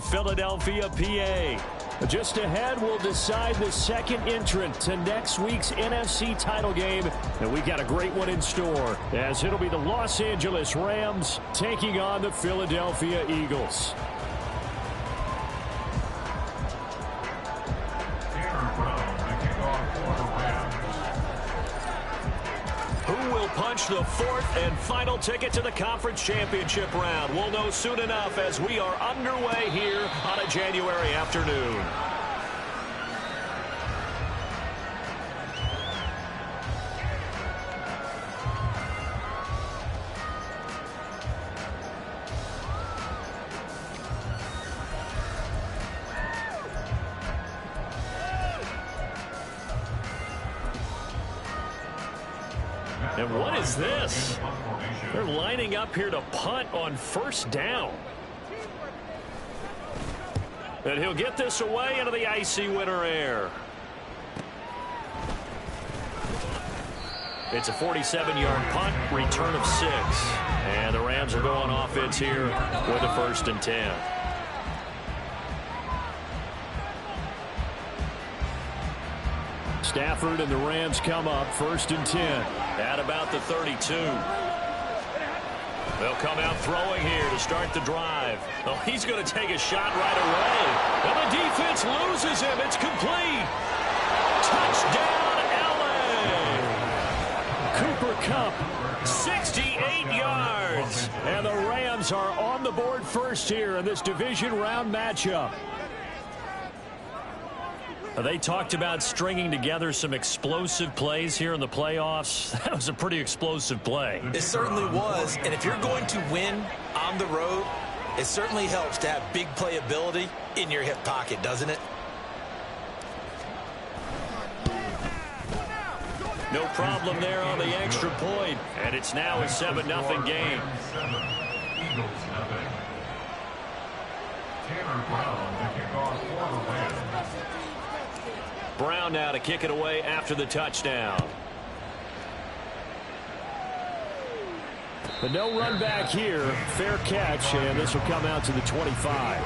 Philadelphia, PA. Just ahead, we'll decide the second entrant to next week's NFC title game. And we got a great one in store, as it'll be the Los Angeles Rams taking on the Philadelphia Eagles. Who will punch the fourth and final ticket to the conference championship round? We'll know soon enough as we are underway here on a January afternoon. And what is this? They're lining up here to punt on first down. And he'll get this away into the icy winter air. It's a 47-yard punt, return of 6. And the Rams will go on offense here with a 1st and 10. Stafford and the Rams come up 1st and 10 at about the 32. They'll come out throwing here to start the drive. Oh, he's going to take a shot right away. And the defense loses him. It's complete. Touchdown, LA. Cooper Kupp, 68 yards. And the Rams are on the board first here in this division round matchup. They talked about stringing together some explosive plays here in the playoffs. That was a pretty explosive play. It certainly was. And if you're going to win on the road, it certainly helps to have big playability in your hip pocket, doesn't it? No problem there on the extra point. And it's now a 7-0 game. Brown now to kick it away after the touchdown. But no run back here. Fair catch, and this will come out to the 25.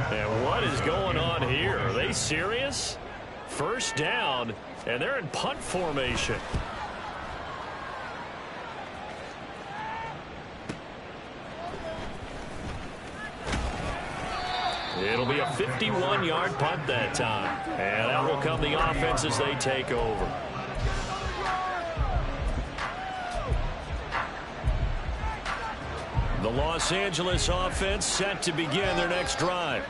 And what is going on here? Are they serious? First down, and they're in punt formation. It'll be a 51-yard punt that time. And out will come the offense as they take over. The Los Angeles offense set to begin their next drive.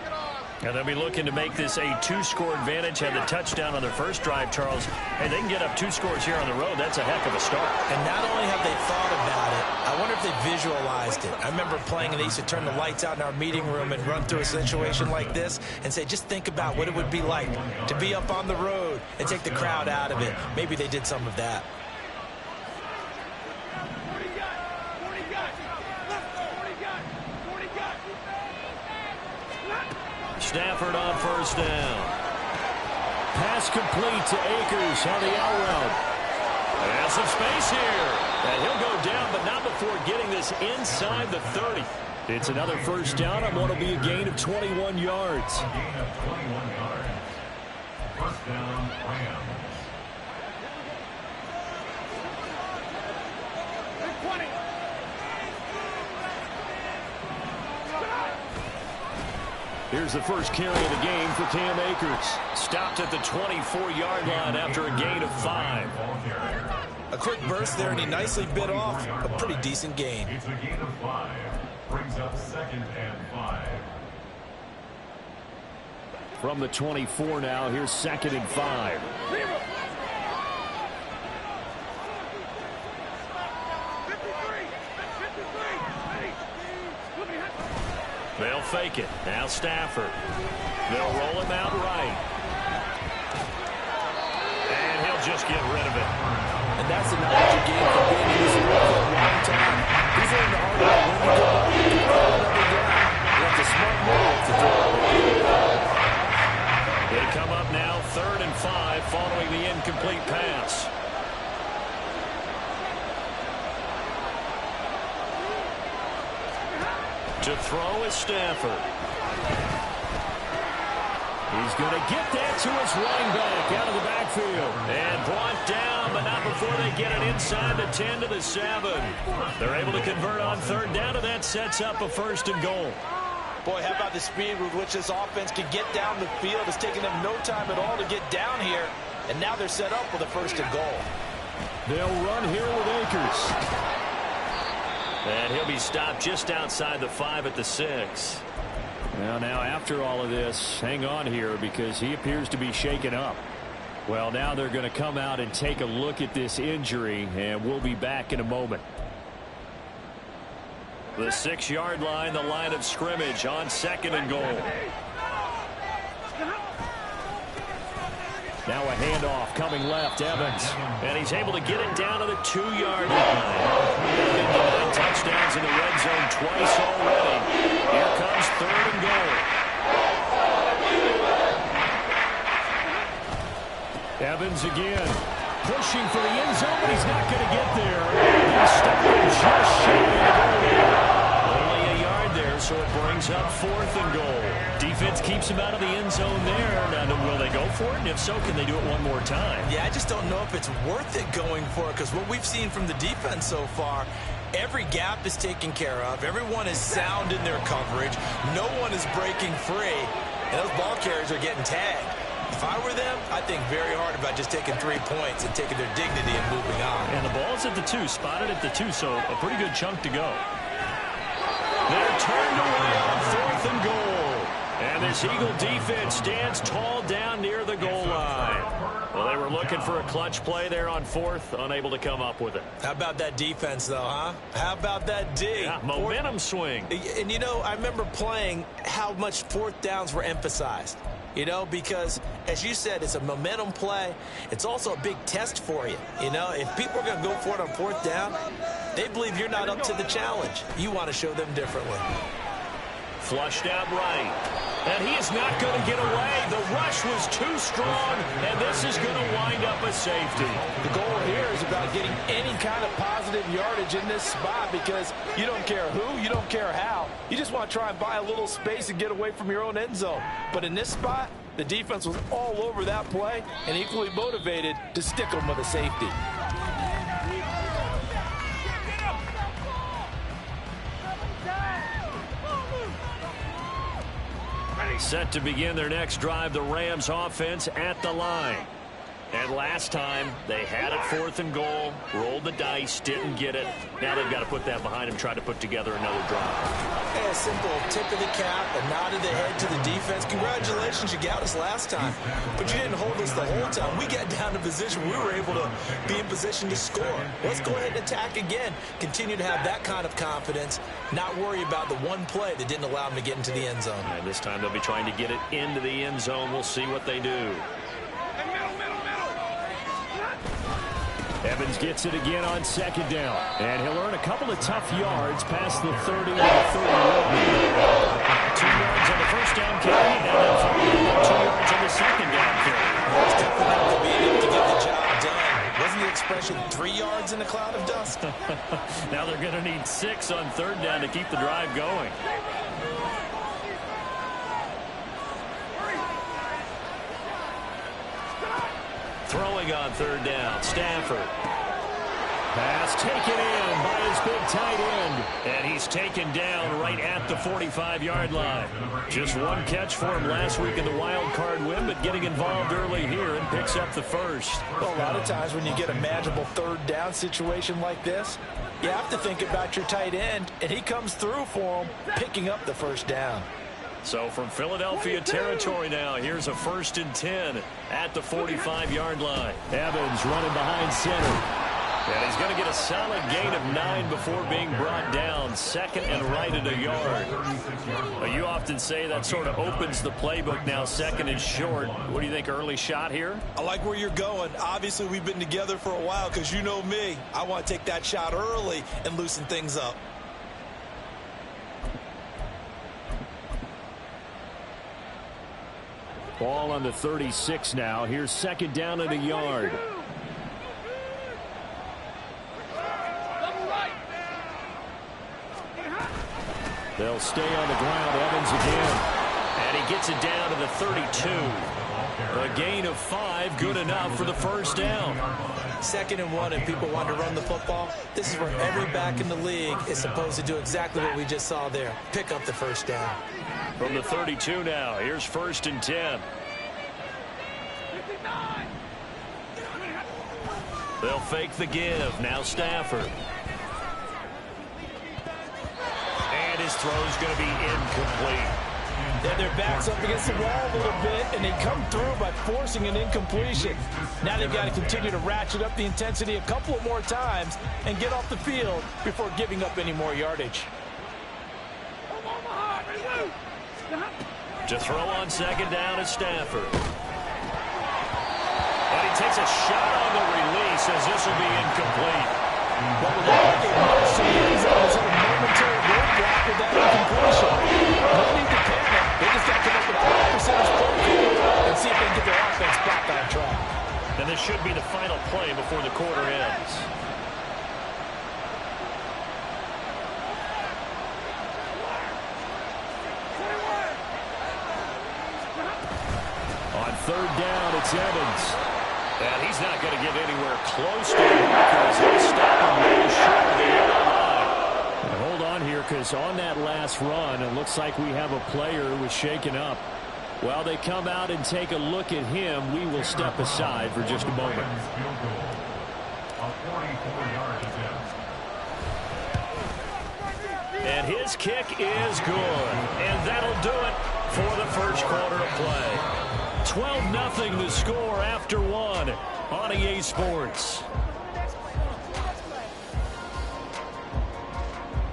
And they'll be looking to make this a 2-score advantage. Had the touchdown on their first drive, Charles. And they can get up 2 scores here on the road. That's a heck of a start. And not only have they thought about it, I wonder if they visualized it. I remember playing, and they used to turn the lights out in our meeting room and run through a situation like this and say, just think about what it would be like to be up on the road and take the crowd out of it. Maybe they did some of that. Stafford on first down. Pass complete to Akers on the out route. And some space here. And he'll go down, but not before getting this inside the 30. It's another first down on what will be a gain of 21 yards. First down, Rams. Here's the first carry of the game for Cam Akers. Stopped at the 24-yard line after a gain of 5. A quick burst there, and he nicely bit off a pretty decent gain. It's a gain of 5. Brings up 2nd and 5. From the 24 now, here's 2nd and 5. They'll fake it. Now Stafford. They'll roll him out right. And he'll just get rid of it. And that's the knowledge you gain from being in this role for a long time. He's learned the hard way when you go up and throw another down. That's a smart move to throw it. following the incomplete pass. To throw is Stafford. He's going to get that to his running back out of the backfield. And brought down, but not before they get it inside the 10 to the 7. They're able to convert on third down, and that sets up a 1st and goal. Boy, how about the speed with which this offense can get down the field? It's taking them no time at all to get down here. And now they're set up with a 1st and goal. They'll run here with Akers. And he'll be stopped just outside the 5 at the 6. Well, now after all of this, hang on here because he appears to be shaken up. Well, now they're going to come out and take a look at this injury, and we'll be back in a moment. The 6-yard line, the line of scrimmage on 2nd and goal. Now a handoff coming left, Evans. And he's able to get it down to the 2-yard line. They've been 9 touchdowns in the red zone twice already. Here comes 3rd and goal. Evans again. Pushing for the end zone, but he's not going to get there. He's stopped just shy of the goal. Only a yard there, so it brings up 4th and goal. Defense keeps him out of the end zone there. Now, will they go for it? And if so, can they do it one more time? Yeah, I just don't know if it's worth it going for it because what we've seen from the defense so far, every gap is taken care of. Everyone is sound in their coverage. No one is breaking free. And those ball carriers are getting tagged. If I were them, I'd think very hard about just taking 3 points and taking their dignity and moving on. And the ball's at the 2, spotted at the 2, so a pretty good chunk to go. They're turned away on 4th and goal. And this Eagle defense stands tall down near the goal line. Well, they were looking for a clutch play there on 4th, unable to come up with it. How about that defense, though, huh? How about that D? Yeah, momentum swing. And, you know, I remember playing how much 4th downs were emphasized. You know, because, as you said, it's a momentum play. It's also a big test for you. You know, if people are going to go for it on 4th down, they believe you're not up to the challenge. You want to show them differently. Flushed out right. And he is not going to get away. The rush was too strong, and this is going to wind up a safety. The goal here is about getting any kind of positive yardage in this spot because you don't care who, you don't care how. You just want to try and buy a little space and get away from your own end zone. But in this spot, the defense was all over that play and equally motivated to stick them with a safety. Set to begin their next drive, the Rams offense at the line. And last time, they had it 4th and goal, rolled the dice, didn't get it. Now they've got to put that behind them, try to put together another drive. A simple tip of the cap, a nod of the head to the defense. Congratulations, you got us last time. But you didn't hold us the whole time. We got down to position. We were able to be in position to score. Let's go ahead and attack again. Continue to have that kind of confidence. Not worry about the one play that didn't allow them to get into the end zone. And this time they'll be trying to get it into the end zone. We'll see what they do. Evans gets it again on 2nd down. And he'll earn a couple of tough yards past the 30 to the 31. 2 yards on the 1st down carry, and then followed 2 yards on the 2nd down carry. It's definitely not to be able to get the job done. Wasn't the expression 3 yards in a cloud of dust? Now they're going to need 6 on 3rd down to keep the drive going. Throwing on 3rd down, Stafford. Pass taken in by his big tight end. And he's taken down right at the 45-yard line. Just one catch for him last week in the wild card win, but getting involved early here and picks up the 1st. Well, a lot of times when you get a manageable 3rd down situation like this, you have to think about your tight end, and he comes through for him, picking up the 1st down. So from Philadelphia territory now, here's a 1st and 10 at the 45-yard line. Evans running behind center. And he's going to get a solid gain of 9 before being brought down. 2nd and right at a yard. Well, you often say that sort of opens the playbook now, 2nd and short. What do you think, early shot here? I like where you're going. Obviously, we've been together for a while because you know me. I want to take that shot early and loosen things up. Ball on the 36 now. Here's second down and a yard. They'll stay on the ground. Evans again. And he gets it down to the 32. A gain of 5, good enough for the first down. 2nd and 1, and people want to run the football. This is where every back in the league is supposed to do exactly what we just saw there. Pick up the first down. From the 32 now, here's 1st and 10. They'll fake the give. Now Stafford. And his throw's going to be incomplete. Then their backs up against the wall a little bit, and they come through by forcing an incompletion. Now they've got to continue to ratchet up the intensity a couple of more times and get off the field before giving up any more yardage. To throw on second down is Stafford. And he takes a shot on the release as this will be incomplete. But with that, it marched to the end zone as a momentary roadblock with that incompletion. No need to panic. They just got to come up with a 5% play and see if they can get their offense back on track. And this should be the final play before the quarter ends. On third down, it's Evans. And he's not going to get anywhere close to the markers. He'll stop him really short of the yellow line. And hold on here, because on that last run, it looks like we have a player who was shaken up. While they come out and take a look at him, we will step aside for just a moment. And his kick is good. And that'll do it for the first quarter of play. 12-0 the score after 1 on EA Sports.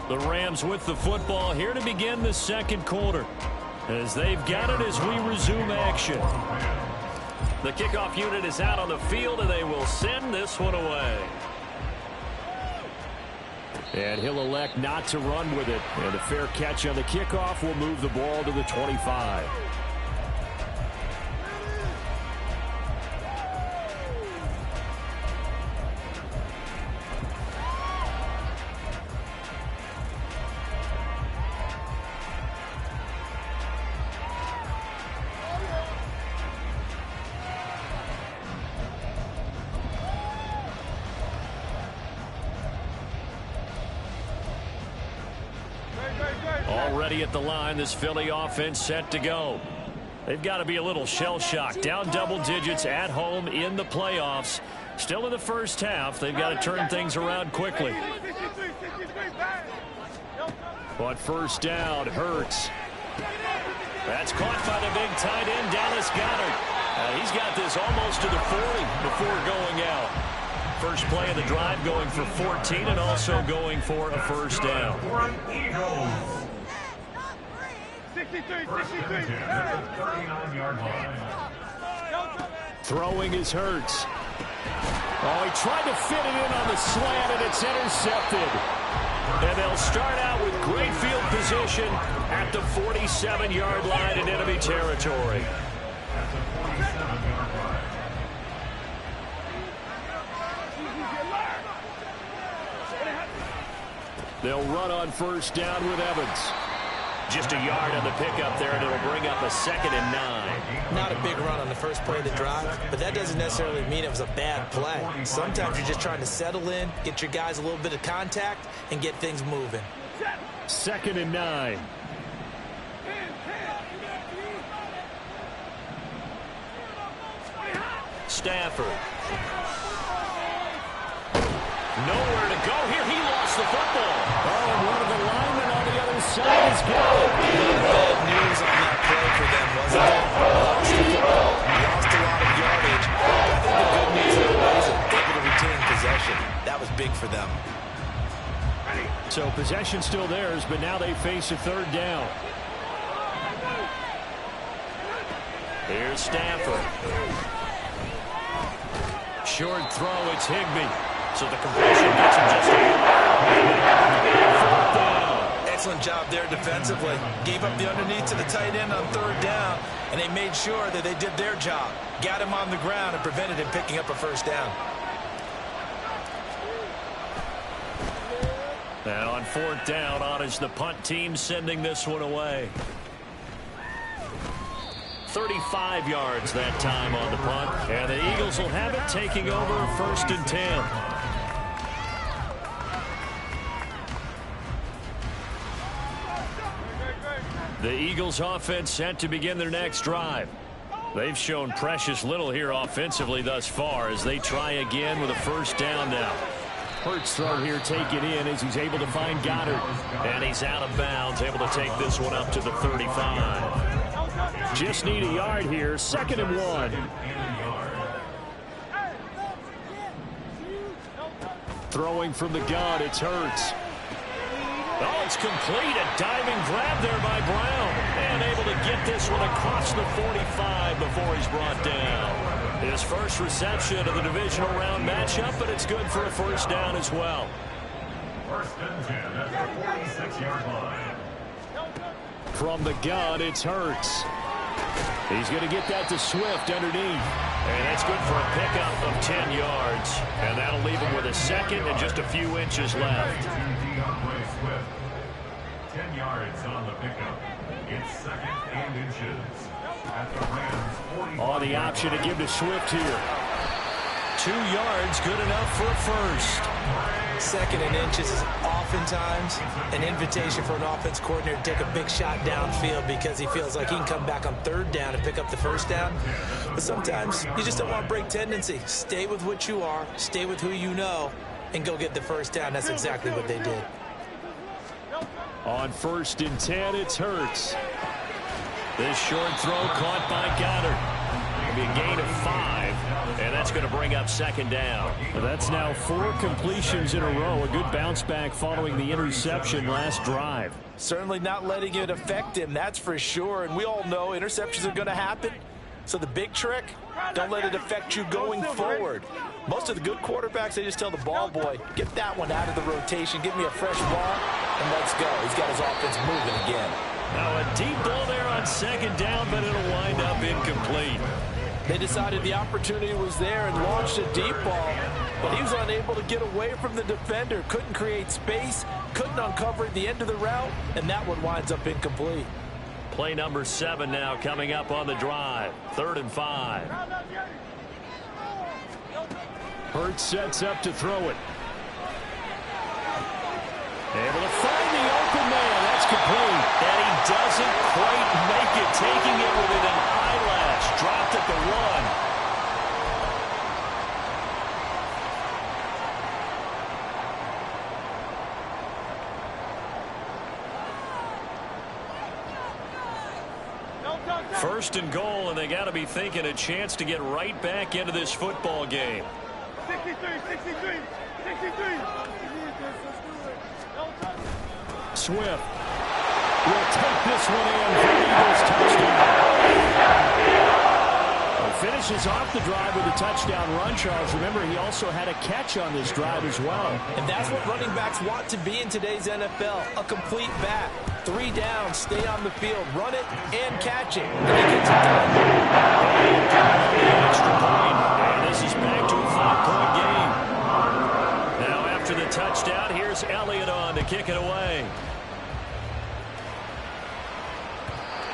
The Rams with the football here to begin the second quarter, as they've got it as we resume action. The kickoff unit is out on the field, and they will send this one away. And he'll elect not to run with it. And a fair catch on the kickoff will move the ball to the 25. Already at the line, this Philly offense set to go. They've got to be a little shell-shocked. Down double digits at home in the playoffs. Still in the first half. They've got to turn things around quickly. On first down, Hurts. That's caught by the big tight end, Dallas Goedert. He's got this almost to the 40 before going out. First play of the drive going for 14 and also going for a first down. Throwing is Hurts. Oh, he tried to fit it in on the slant, and it's intercepted. And they'll start out with great field position at the 47-yard line in enemy territory. They'll run on first down with Evans. Just a yard on the pickup there, and it'll bring up a 2nd and 9. Not a big run on the first play of the drive, but that doesn't necessarily mean it was a bad play. Sometimes you're just trying to settle in, get your guys a little bit of contact, and get things moving. 2nd and 9. Stafford. Nowhere to go here. He lost the football. Oh, and one of the linemen on the other side is gone. Bad news on that play for them, wasn't it? Lost the football. Lost a lot of yardage. I think the good news is able to retain possession. That was big for them. So possession still theirs, but now they face a third down. Here's Stafford. Short throw, it's Higbee. So the completion gets him just a Excellent job there defensively. Gave up the underneath to the tight end on third down, and they made sure that they did their job. Got him on the ground and prevented him picking up a first down. And on 4th down, on is the punt team sending this one away. 35 yards that time on the punt. And the Eagles will have it, taking over 1st and 10. The Eagles offense set to begin their next drive. They've shown precious little here offensively thus far as they try again with a first down now. Hurts throw here taken in as he's able to find Goddard. And he's out of bounds, able to take this one up to the 35. Just need a yard here, 2nd and 1. Throwing from the gun, it's Hurts. Oh, it's complete. A diving grab there by Brown. And able to get this one across the 45 before he's brought down. His first reception of the divisional round matchup, but it's good for a first down as well. 1st and 10 at the 46-yard line. From the gun, it's Hurts. He's going to get that to Swift underneath. And that's good for a pickup of 10 yards. And that'll leave him with a second and just a few inches left. 10 yards on the pickup. It's 2nd and inches. At the Rams 45. Oh, the option to give to Swift here. 2 yards, good enough for a first. 2nd and inches is oftentimes an invitation for an offense coordinator to take a big shot downfield because he feels like he can come back on 3rd down and pick up the first down. But sometimes you just don't want to break tendency. Stay with what you are, stay with who you know, and go get the first down. That's exactly what they did. On 1st and 10, it's Hurts. This short throw caught by Goddard. It'll be a gain of 5, and that's going to bring up 2nd down. Well, that's now 4 completions in a row. A good bounce back following the interception last drive. Certainly not letting it affect him, that's for sure. And we all know interceptions are going to happen. So the big trick, don't let it affect you going forward. Most of the good quarterbacks, they just tell the ball boy, get that one out of the rotation, give me a fresh ball, and let's go. He's got his offense moving again. Now a deep ball there on 2nd down, but it'll wind up incomplete. They decided the opportunity was there and launched a deep ball, but he was unable to get away from the defender, couldn't create space, couldn't uncover the end of the route, and that one winds up incomplete. Play number 7 now coming up on the drive. 3rd and 5. Hurts sets up to throw it. Able to find the open man. That's complete. And he doesn't quite make it. Taking it within an eyelash. Dropped at the 1. First and goal, and they got to be thinking a chance to get right back into this football game. 63. Swift will take this one in for the Eagles touchdown. Finishes off the drive with a touchdown run, Charles. Remember, he also had a catch on this drive as well. And that's what running backs want to be in today's NFL, a complete back. 3 down, stay on the field, run it, and catch it. And he gets it done. Extra point, and this is back to a 5-point game. Now after the touchdown, here's Elliott on to kick it away.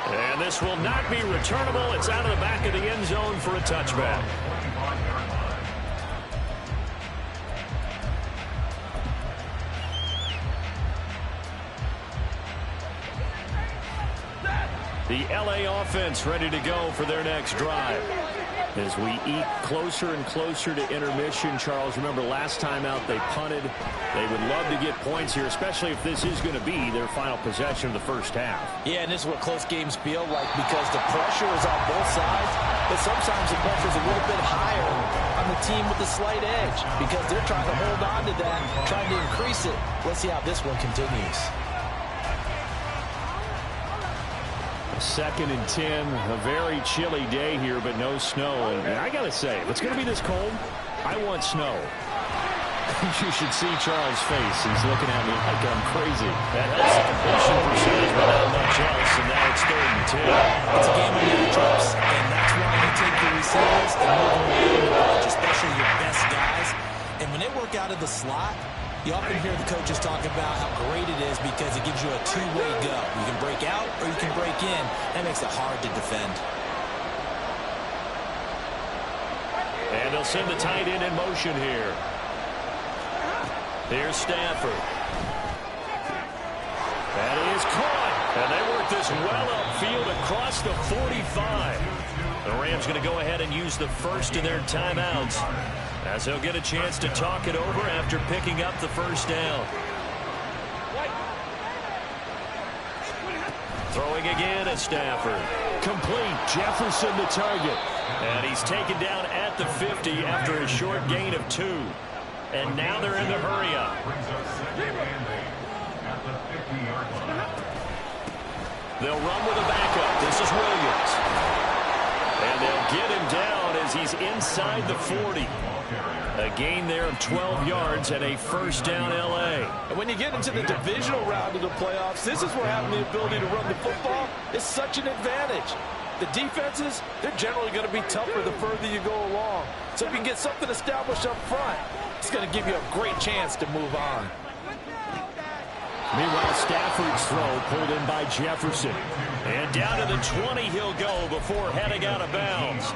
And this will not be returnable. It's out of the back of the end zone for a touchback. The LA offense ready to go for their next drive. As we eat closer and closer to intermission, Charles, remember last time out they punted. They would love to get points here, especially if this is going to be their final possession of the first half. Yeah, and this is what close games feel like because the pressure is on both sides, but sometimes the pressure is a little bit higher on the team with the slight edge because they're trying to hold on to that, trying to increase it. Let's see how this one continues. 2nd and 10, a very chilly day here, but no snow. And I got to say, if it's going to be this cold, I want snow. You should see Charles' face. He's looking at me like I'm crazy. That helps the completion percentage, but not much else, and now it's 3rd and 10. It's a game of matchups, and that's why you take your receivers and move them around the bunch, especially your best guys. And when they work out of the slot, you often hear the coaches talk about how great it is because it gives you a two-way go. You can break out or you can break in. That makes it hard to defend. And they'll send the tight end in motion here. Here's Stafford. That is caught. And they work this well upfield across the 45. The Rams going to go ahead and use the first of their timeouts, as they'll get a chance to talk it over after picking up the first down. Throwing again at Stafford. Complete. Jefferson the target. And he's taken down at the 50 after a short gain of 2. And now they're in the hurry-up. They'll run with a backup. This is Williams. And they'll get him down as he's inside the 40. A gain there of 12 yards and a first down L.A. And when you get into the divisional round of the playoffs, this is where having the ability to run the football is such an advantage. The defenses, they're generally going to be tougher the further you go along. So if you can get something established up front, it's going to give you a great chance to move on. Meanwhile, Stafford's throw pulled in by Jefferson. And down to the 20 he'll go before heading out of bounds.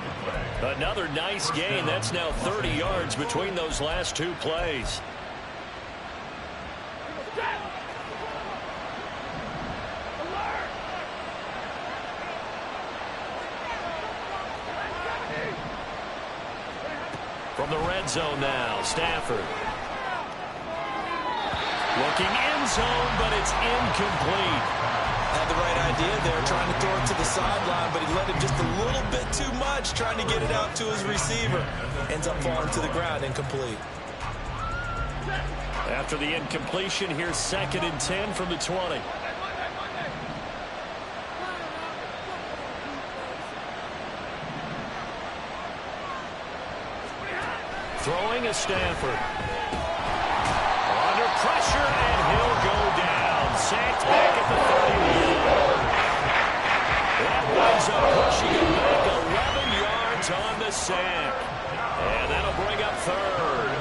Another nice gain. That's now 30 yards between those last 2 plays. From the red zone now, Stafford. Looking end zone, but it's incomplete. Had the right idea there, trying to throw it to the sideline, but he let him just a little bit too much, trying to get it out to his receiver. Ends up falling to the ground, incomplete. After the incompletion, here's 2nd and 10 from the 20. Throwing a Stafford. Under pressure, and he'll go down. Sacked back at the 31. That winds up pushing him back 11 yards on the sack. And that'll bring up 3rd.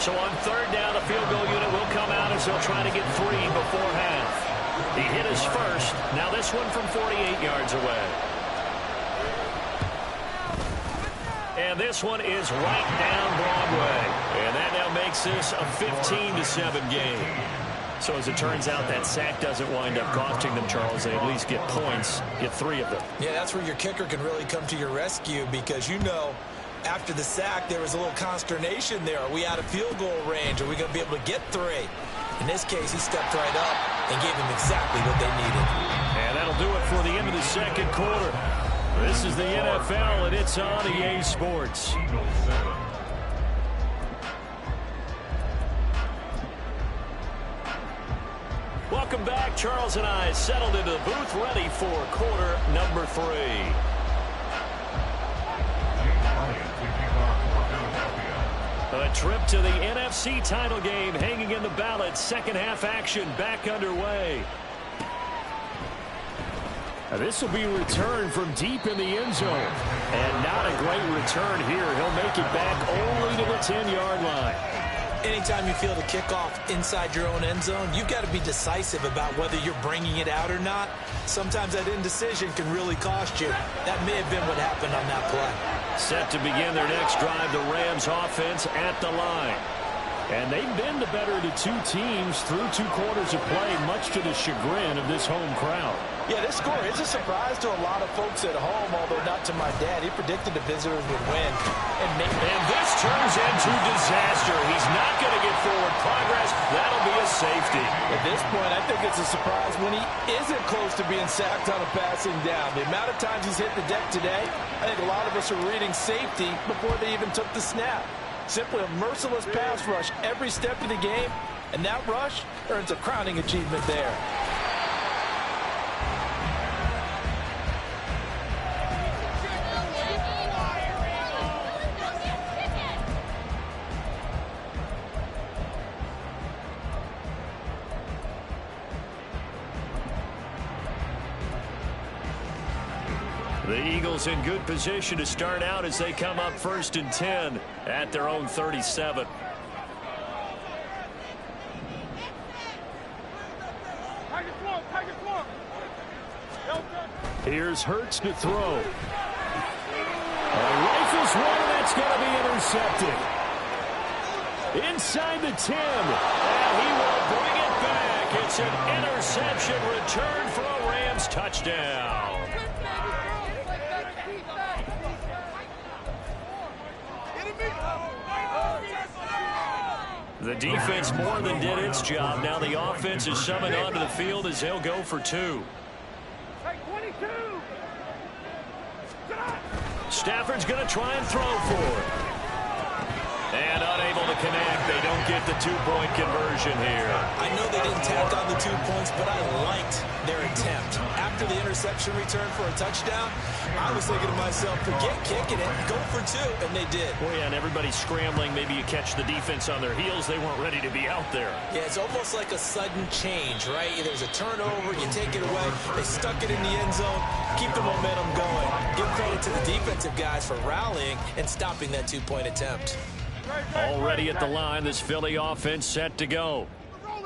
So on 3rd down, the field goal unit will come out as they'll try to get 3 before half. He hit his first. Now this one from 48 yards away. And this one is right down Broadway. And that now makes this a 15-7 game. So as it turns out, that sack doesn't wind up costing them, Charles. They at least get points, get 3 of them. Yeah, that's where your kicker can really come to your rescue because, you know, after the sack, there was a little consternation there. Are we out of field goal range? Are we going to be able to get 3? In this case, he stepped right up and gave them exactly what they needed. And that'll do it for the end of the 2nd quarter. This is the NFL, and it's on EA Sports. Welcome back. Charles and I settled into the booth, ready for quarter number 3. A trip to the NFC title game hanging in the balance. Second half action back underway. This will be a return from deep in the end zone. And not a great return here. He'll make it back only to the 10-yard line. Anytime you feel the kickoff inside your own end zone, you've got to be decisive about whether you're bringing it out or not. Sometimes that indecision can really cost you. That may have been what happened on that play. Set to begin their next drive, the Rams offense at the line. And they've been the better of the 2 teams through 2 quarters of play, much to the chagrin of this home crowd. Yeah, this score is a surprise to a lot of folks at home, although not to my dad. He predicted the visitors would win. And this turns into disaster. He's not going to get forward progress. That'll be a safety. At this point, I think it's a surprise when he isn't close to being sacked on a passing down. The amount of times he's hit the deck today, I think a lot of us are reading safety before they even took the snap. Simply a merciless pass rush every step of the game, and that rush earns a crowning achievement there. The Eagles in good position to start out as they come up 1st and 10 at their own 37. Here's Hurts to throw. Rifles one, and that's going to be intercepted. Inside the 10. And he will bring it back. It's an interception return for a Rams touchdown. The defense more than did its job. Now the offense is summoned onto the field as they'll go for 2. Stafford's going to try and throw for it. And unable to connect. They don't get the 2-point conversion here. I know they didn't tack on the 2 points, but I liked their attempt. After the interception return for a touchdown, I was thinking to myself, forget kicking it, go for 2, and they did. Well, yeah, and everybody's scrambling. Maybe you catch the defense on their heels. They weren't ready to be out there. Yeah, it's almost like a sudden change, right? There's a turnover, you take it away. They stuck it in the end zone. Keep the momentum going. Give credit to the defensive guys for rallying and stopping that 2-point attempt. Already at the line, this Philly offense set to go.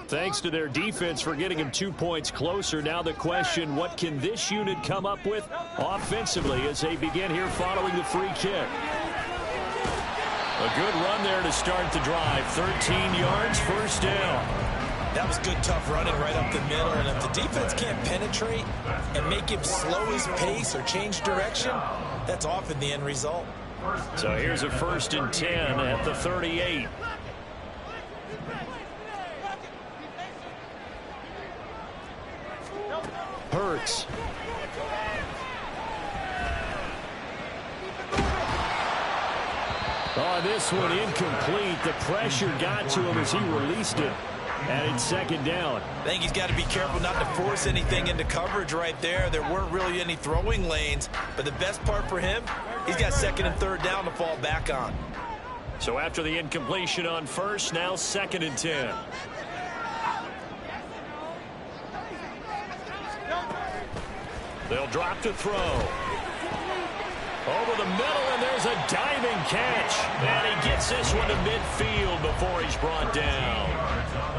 Thanks to their defense for getting them 2 points closer. Now the question, what can this unit come up with offensively as they begin here following the free kick? A good run there to start the drive. 13 yards, 1st down. That was good, tough running right up the middle. And if the defense can't penetrate and make him slow his pace or change direction, that's often the end result. So here's a 1st and 10 at the 38. Hurts. Oh, this one incomplete. The pressure got to him as he released it. And it's 2nd down. I think he's got to be careful not to force anything into coverage right there. There weren't really any throwing lanes. But the best part for him, he's got 2nd and 3rd down to fall back on. So after the incompletion on 1st, now 2nd and 10. They'll drop to throw. Over the middle, and there's a diving catch. And he gets this one to midfield before he's brought down.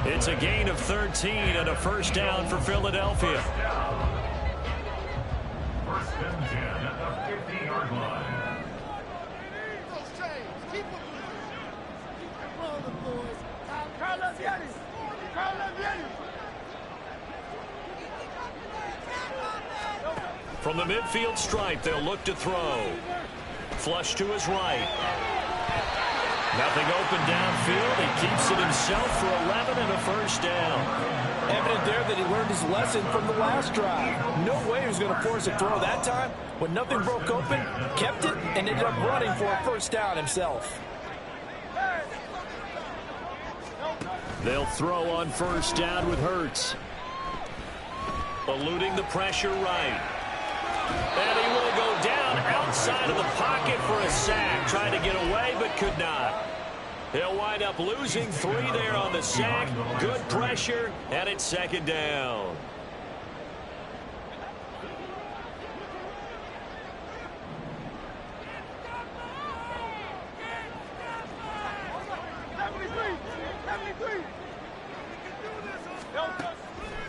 It's a gain of 13 and a 1st down for Philadelphia. 1st and 10 at the 50-yard line. From the midfield stripe, they'll look to throw. Flush to his right. Nothing open downfield. He keeps it himself for 11 and a 1st down. Evident there that he learned his lesson from the last drive. No way he was going to force a throw that time. When nothing broke open, kept it, and ended up running for a 1st down himself. They'll throw on 1st down with Hurts. Eluding the pressure right. And he will go down outside of the pocket for a sack. Trying to get away, but could not. He'll wind up losing 3 there on the sack. Good pressure, and it's 2nd down.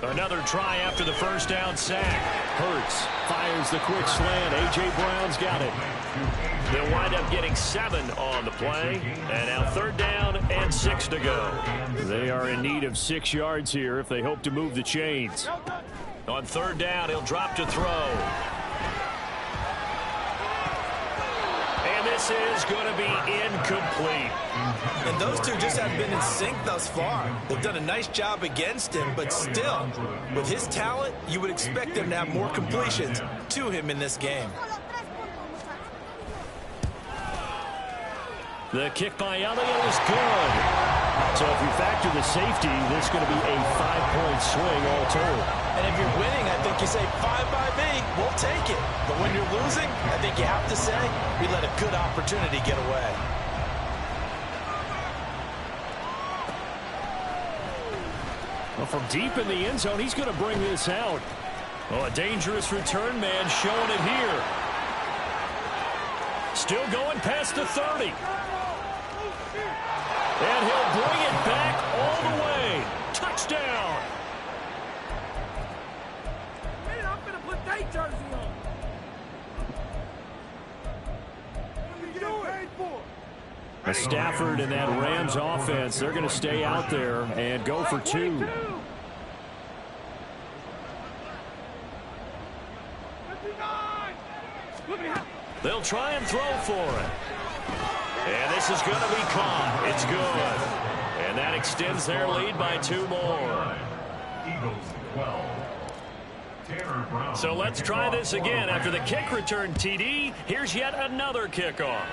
Another try after the 1st down sack. Hurts fires the quick slant. A.J. Brown's got it. They'll wind up getting 7 on the play. And now 3rd down and 6 to go. They are in need of 6 yards here if they hope to move the chains. On 3rd down, he'll drop to throw. And this is going to be incomplete. And those two just haven't been in sync thus far. They've done a nice job against him, but still, with his talent, you would expect them to have more completions to him in this game. The kick by Elliott is good. So if you factor the safety, this is going to be a 5-point swing all told. And if you're winning, I think you say, fine by me, we'll take it. But when you're losing, I think you have to say, we let a good opportunity get away. Well, from deep in the end zone, he's going to bring this out. Oh, a dangerous return man showing it here. Still going past the 30. And he'll bring it back all the way. Touchdown. Man, I'm going to put that jersey on. Stafford and that Rams offense, they're going to stay out there and go for 2. They'll try and throw for it. And this is going to be caught. It's good. And that extends their lead by 2 more. Eagles 12. Tanner Brown. So let's try this again. After the kick return TD, here's yet another kickoff.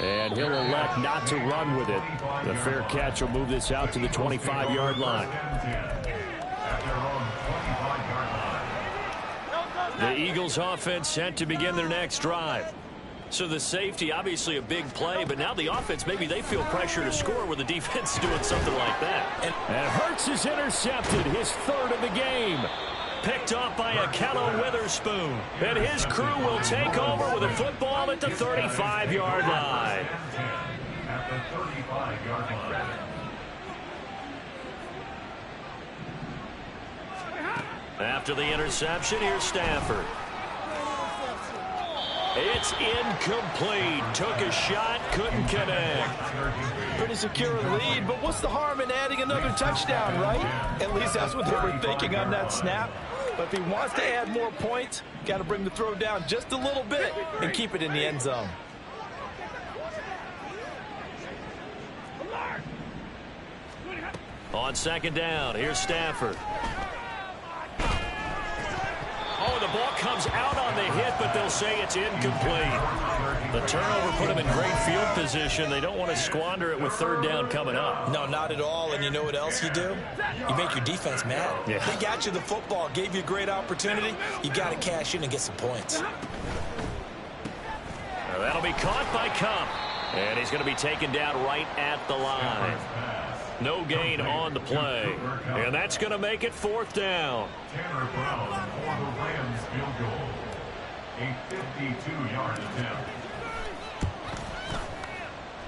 And he'll elect not to run with it. The fair catch will move this out to the 25-yard line. The Eagles offense set to begin their next drive. So the safety, obviously a big play, but now the offense, maybe they feel pressure to score where the defense is doing something like that. And Hurts is intercepted, his 3rd of the game. Picked off by Akello Witherspoon. And his crew will take over with a football at the 35-yard line. At the 35-yard line. After the interception, here's Stafford. It's incomplete. Took a shot, couldn't connect. Pretty secure lead, but what's the harm in adding another touchdown, right? At least that's what they were thinking on that snap. But if he wants to add more points, got to bring the throw down just a little bit and keep it in the end zone. On 2nd down, here's Stafford. Oh, the ball comes out on the hit, but they'll say it's incomplete. The turnover put them in great field position. They don't want to squander it with 3rd down coming up. No, not at all. And you know what else you do? You make your defense mad. Yeah. They got you the football, gave you a great opportunity. You got to cash in and get some points. Now that'll be caught by Cup. And he's going to be taken down right at the line. No gain on the play. And that's going to make it 4th down. Tanner Brown for the Rams field goal. A 52-yard attempt.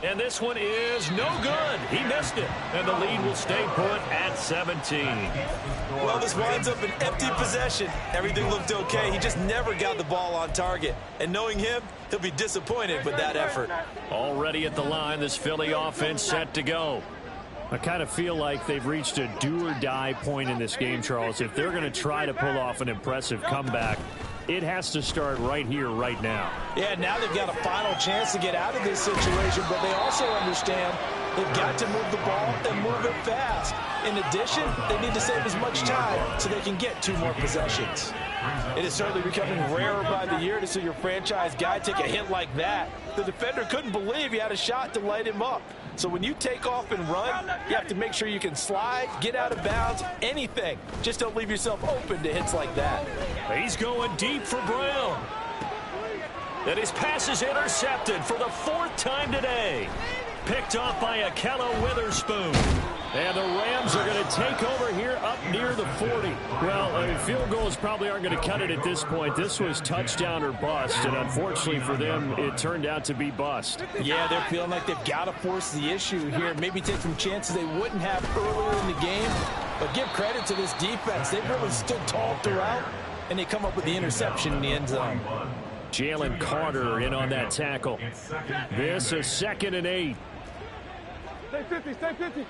And this one is no good. He missed it. And the lead will stay put at 17. Well, this winds up an empty possession. Everything looked okay. He just never got the ball on target. And knowing him, he'll be disappointed with that effort. Already at the line, this Philly offense set to go. I kind of feel like they've reached a do-or-die point in this game, Charles. If they're going to try to pull off an impressive comeback, it has to start right here, right now. Yeah, now they've got a final chance to get out of this situation, but they also understand they've got to move the ball and move it fast. In addition, they need to save as much time so they can get 2 more possessions. It is certainly becoming rarer by the year to see your franchise guy take a hit like that. The defender couldn't believe he had a shot to light him up. So when you take off and run, you have to make sure you can slide, get out of bounds, anything. Just don't leave yourself open to hits like that. He's going deep for Brown. And his pass is intercepted for the 4th time today. Picked off by Akello Witherspoon. And the Rams are going to take over here up near the 40. Well, field goals probably aren't going to cut it at this point. This was touchdown or bust, and unfortunately for them, it turned out to be bust. Yeah, they're feeling like they've got to force the issue here. Maybe take some chances they wouldn't have earlier in the game. But give credit to this defense. They've really stood tall throughout, and they come up with the interception in the end zone. Jalen Carter in on that tackle. This is 2nd and 8. Stay 50, stay 50.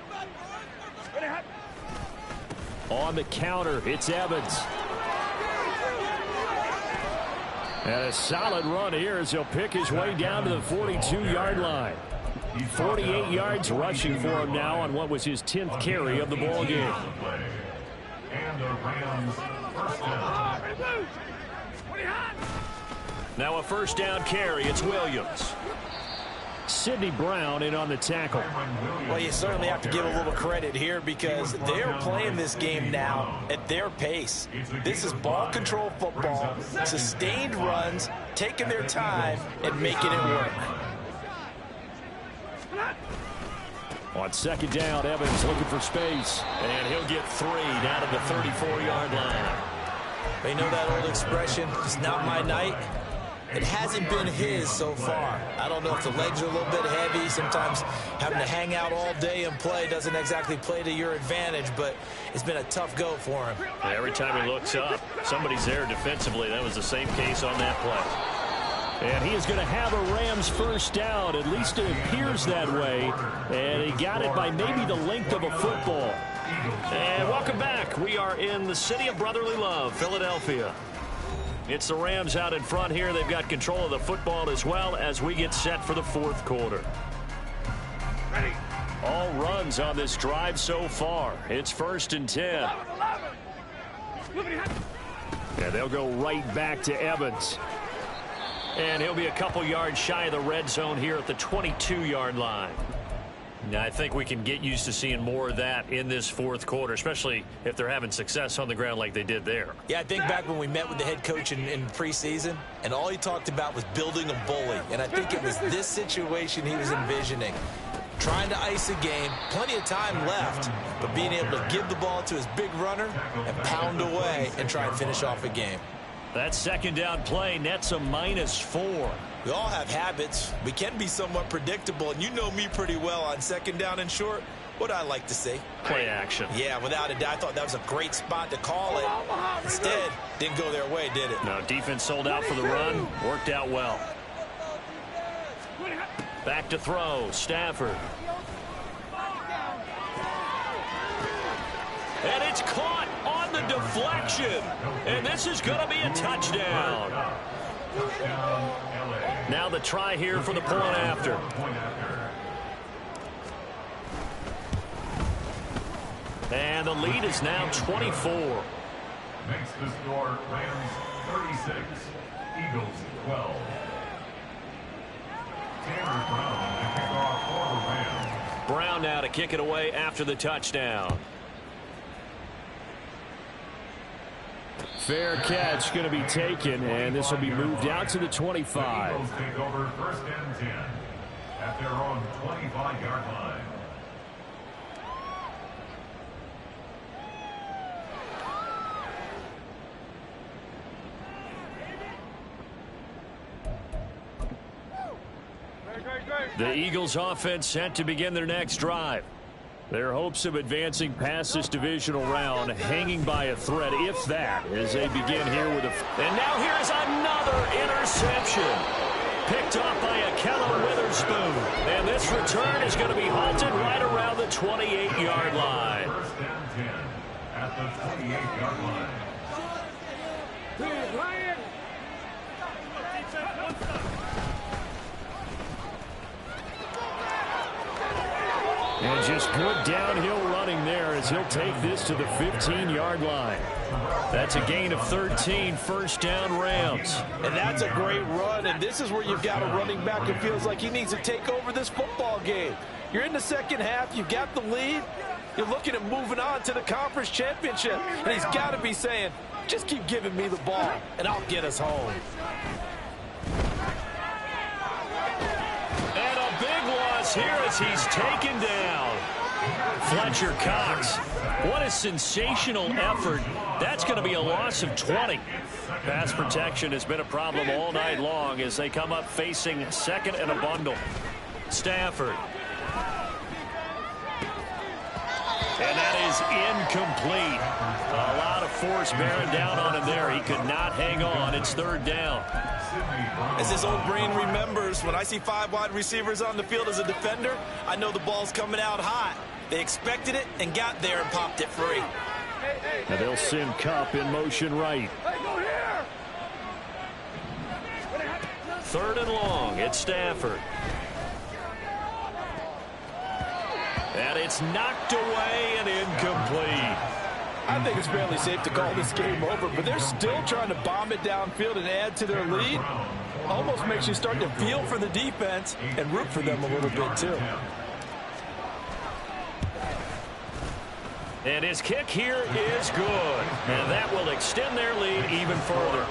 On the counter, it's Evans. And a solid run here as he'll pick his way down to the 42-yard line. 48 yards rushing for him now on what was his 10th carry of the ball game. And the Rams first down. Now a 1st down carry. It's Williams. Sidney Brown in on the tackle. Well, you certainly have to give a little credit here because they're playing this game now at their pace. This is ball control football, sustained runs, taking their time and making it work. On 2nd down, Evans looking for space. And he'll get 3 down at the 34-yard line. You know that old expression, it's not my night. It hasn't been his so far. I don't know if the legs are a little bit heavy. Sometimes having to hang out all day and play doesn't exactly play to your advantage, but it's been a tough go for him. Every time he looks up, somebody's there defensively. That was the same case on that play. And he is going to have a Rams first down. At least it appears that way. And he got it by maybe the length of a football. And welcome back. We are in the city of brotherly love, Philadelphia. It's the Rams out in front here. They've got control of the football as well as we get set for the fourth quarter. Ready. All runs on this drive so far. It's 1st and 10. Yeah, they'll go right back to Evans. And he'll be a couple yards shy of the red zone here at the 22-yard line. Now, I think we can get used to seeing more of that in this fourth quarter, especially if they're having success on the ground like they did there. Yeah, I think back when we met with the head coach in preseason, and all he talked about was building a bully. And I think it was this situation he was envisioning. Trying to ice a game, plenty of time left, but being able to give the ball to his big runner and pound away and try and finish off a game. That second down play nets a -4. We all have habits. We can be somewhat predictable, and you know me pretty well on second down and short. What I like to see? Play action. Yeah, without a doubt. I thought that was a great spot to call it. Instead, didn't go their way, did it? No, defense sold out for the run. Worked out well. Back to throw. Stafford. And it's caught on the deflection. And this is going to be a touchdown. Now the try here for the point after. And the lead is now 24. Makes the score Rams 36, Eagles 12. Tanner Brown to kick off for the Rams. Brown now to kick it away after the touchdown. Fair catch going to be taken, and this will be moved out to the 25. The Eagles take over 1st and 10 at their own 25-yard line. The Eagles offense set to begin their next drive. Their hopes of advancing past this divisional round hanging by a thread, if that, as they begin here with a... And now here's another interception. Picked off by Akella Witherspoon. And this return is going to be halted right around the 28-yard line. 1st and 10 at the 28-yard line. And just good downhill running there as he'll take this to the 15-yard line. That's a gain of 13, 1st down Rams. And that's a great run, and this is where you've got a running back who feels like he needs to take over this football game. You're in the second half, you've got the lead, you're looking at moving on to the conference championship, and he's got to be saying, just keep giving me the ball, and I'll get us home. And a big loss here as he's taken down. Fletcher Cox. What a sensational effort. That's going to be a loss of 20. Pass protection has been a problem all night long as they come up facing second and a bundle. Stafford. And that is incomplete. A lot of force bearing down on him there. He could not hang on. It's 3rd down. As his old brain remembers, when I see 5 wide receivers on the field as a defender, I know the ball's coming out hot. They expected it and got there and popped it free. And they'll send Kupp in motion right. 3rd and long. It's Stafford. And it's knocked away and incomplete. I think it's fairly safe to call this game over, but they're still trying to bomb it downfield and add to their lead. Almost makes you start to feel for the defense and root for them a little bit, too. And his kick here is good. And that will extend their lead even further.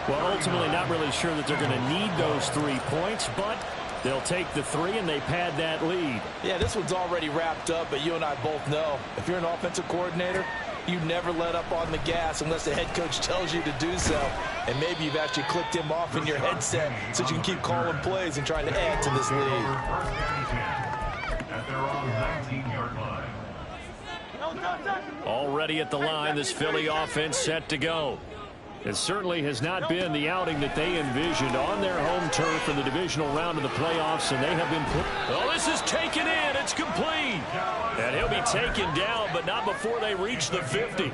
Well, ultimately not really sure that they're going to need those 3 points, but they'll take the 3 and they pad that lead. Yeah, this one's already wrapped up, but you and I both know if you're an offensive coordinator, you never let up on the gas unless the head coach tells you to do so. And maybe you've actually clicked him off in your headset so you can keep calling plays and trying to add to this lead. At their own 19-yard line. Already at the line, this Philly offense set to go. It certainly has not been the outing that they envisioned on their home turf in the divisional round of the playoffs, and they have been put. Oh, this is taken in. It's complete. And he'll be taken down, but not before they reach the 50.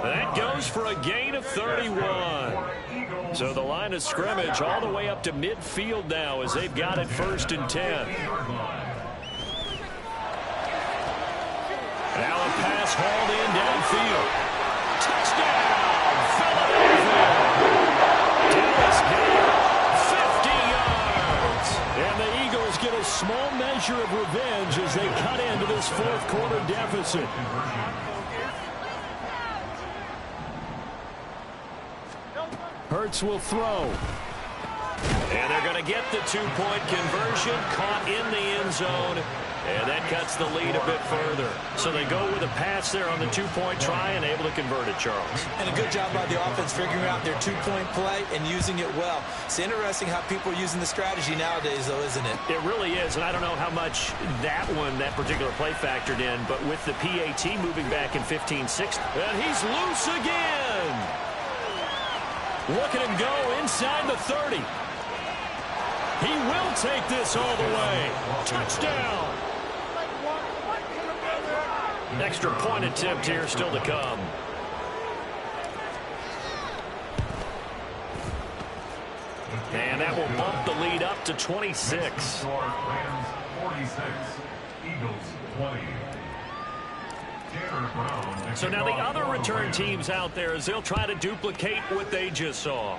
That goes for a gain of 31. So the line of scrimmage all the way up to midfield now as they've got it 1st and 10. Now a pass hauled in downfield. Touchdown, Philadelphia. Dallas gained 50 yards. And the Eagles get a small measure of revenge as they cut into this 4th quarter deficit. Hurts will throw. And they're going to get the 2-point conversion, caught in the end zone. And that cuts the lead a bit further. So they go with a pass there on the 2-point try and able to convert it, Charles. And a good job by the offense figuring out their 2-point play and using it well. It's interesting how people are using the strategy nowadays, though, isn't it? It really is, and I don't know how much that particular play factored in, but with the PAT moving back in 15-6, and he's loose again. Look at him go inside the 30. He will take this all the way. Touchdown. Extra point attempt here still to come. And that will bump the lead up to 26. Rams 46, Eagles 20. So now the other return teams out there as they'll try to duplicate what they just saw.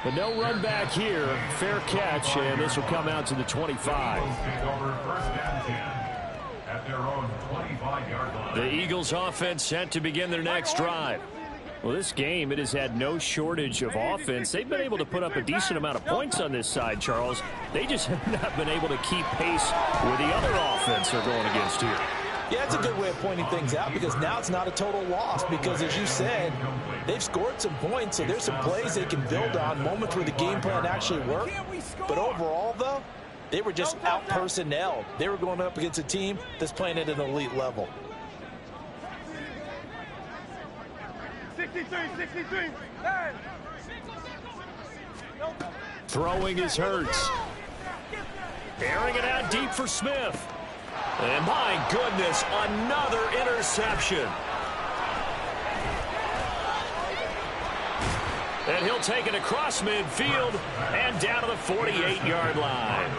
But no run back here. Fair catch, and this will come out to the 25. The Eagles offense set to begin their next drive. Well, this game, it has had no shortage of offense. They've been able to put up a decent amount of points on this side, Charles. They just have not been able to keep pace with the other offense they're going against here. Yeah, it's a good way of pointing things out because now it's not a total loss because, as you said, they've scored some points, so there's some plays they can build on, moments where the game plan actually worked. But overall, though, they were just out-personnelled. They were going up against a team that's playing at an elite level. 63. Throwing is Hurts. Airing it out deep for Smith. And my goodness, another interception. And he'll take it across midfield and down to the 48-yard line.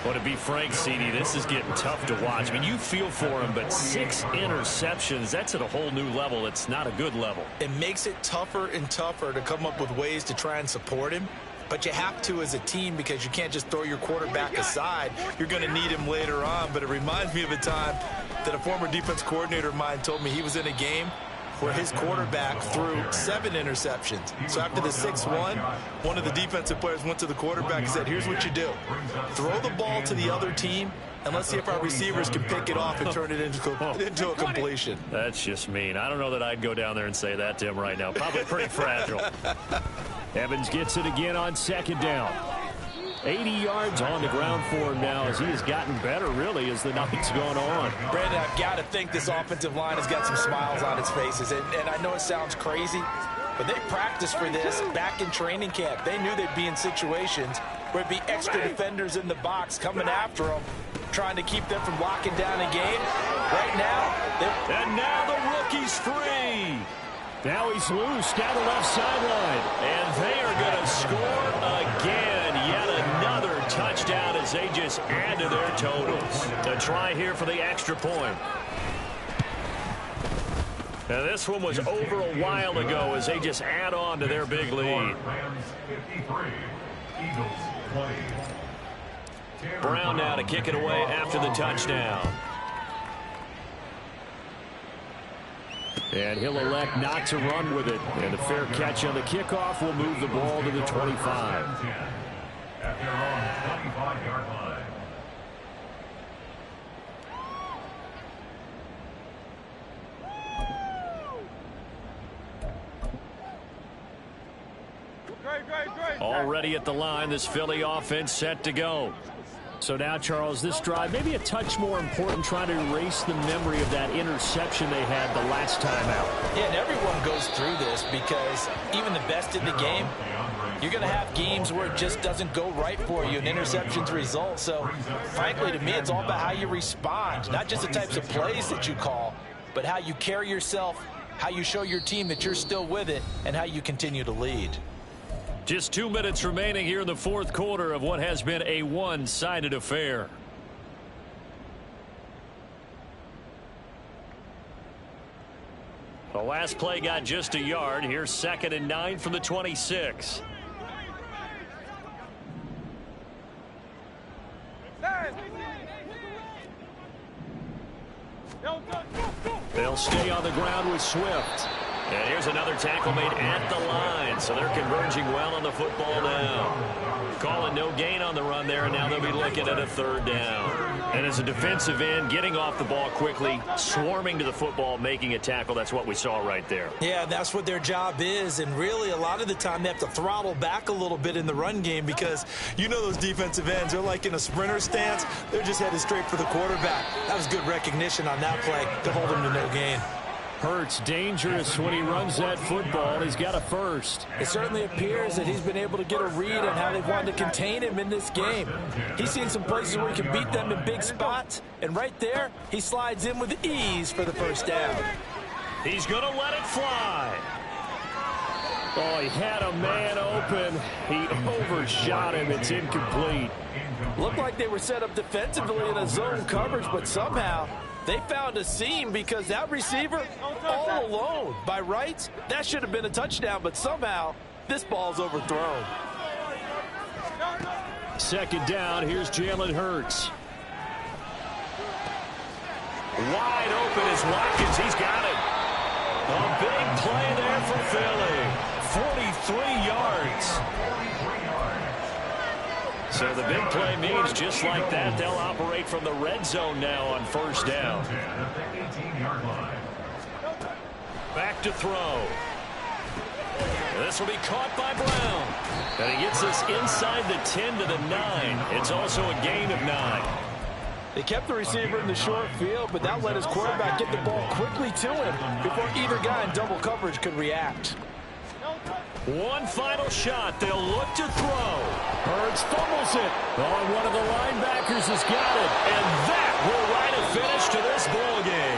Well, to be frank, CD, this is getting tough to watch. I mean, you feel for him, but 6 interceptions, that's at a whole new level. It's not a good level. It makes it tougher and tougher to come up with ways to try and support him. But you have to as a team because you can't just throw your quarterback aside. You're going to need him later on. But it reminds me of a time that a former defense coordinator of mine told me he was in a game where his quarterback threw 7 interceptions. So after the 6-1, one of the defensive players went to the quarterback and said, here's what you do. Throw the ball to the other team, and let's see if our receivers can pick it off and turn it into a completion. That's just mean. I don't know that I'd go down there and say that to him right now. Probably pretty fragile. Evans gets it again on 2nd down. 80 yards on the ground for him now as he has gotten better, really, as the night's going on. Brandon, I've got to think this offensive line has got some smiles on its faces. And I know it sounds crazy, but they practiced for this back in training camp. They knew they'd be in situations where it'd be extra defenders in the box coming after them, trying to keep them from locking down a game. Right now, and now the rookie's free. Now he's loose down the left sideline. And they are going to score again. Yet another touchdown as they just add to their totals. A try here for the extra point. Now this one was over a while ago as they just add on to their big lead. Brown now to kick it away after the touchdown. And he'll elect not to run with it. And a fair catch on the kickoff will move the ball to the 25. At their own 25-yard line. Already at the line, this Philly offense set to go. So now, Charles, this drive maybe a touch more important, trying to erase the memory of that interception they had the last time out. Yeah, and everyone goes through this because even the best in the game, you're going to have games where it just doesn't go right for you and interceptions result. So, frankly, to me, it's all about how you respond, not just the types of plays that you call, but how you carry yourself, how you show your team that you're still with it, and how you continue to lead. Just 2 minutes remaining here in the fourth quarter of what has been a one-sided affair. The last play got just a yard. Here's 2nd and 9 from the 26. They'll stay on the ground with Swift. And here's another tackle made at the line. So they're converging well on the football now. Calling no gain on the run there, and now they'll be looking at a 3rd down. And as a defensive end, getting off the ball quickly, swarming to the football, making a tackle, that's what we saw right there. Yeah, that's what their job is, and really a lot of the time they have to throttle back a little bit in the run game because you know those defensive ends, they're like in a sprinter stance. They're just headed straight for the quarterback. That was good recognition on that play to hold him to no gain. Hurts dangerous when he runs that football. He's got a first. It certainly appears that he's been able to get a read on how they've wanted to contain him in this game. He's seen some places where he can beat them in big spots, and right there, he slides in with ease for the first down. He's going to let it fly. Oh, he had a man open. He overshot him. It's incomplete. Looked like they were set up defensively in a zone coverage, but somehow they found a seam because that receiver all alone. By rights, that should have been a touchdown, but somehow this ball's overthrown. 2nd down, here's Jalen Hurts. Wide open is Watkins. He's got it. A big play there for Philly. 43 yards. So the big play means just like that, they'll operate from the red zone now on 1st down. Back to throw. This will be caught by Brown. And he gets us inside the 10 to the 9. It's also a gain of 9. They kept the receiver in the short field, but that let his quarterback get the ball quickly to him before either guy in double coverage could react. One final shot. They'll look to throw. Hurts fumbles it. Oh, one of the linebackers has got it. And that will write a finish to this ball game.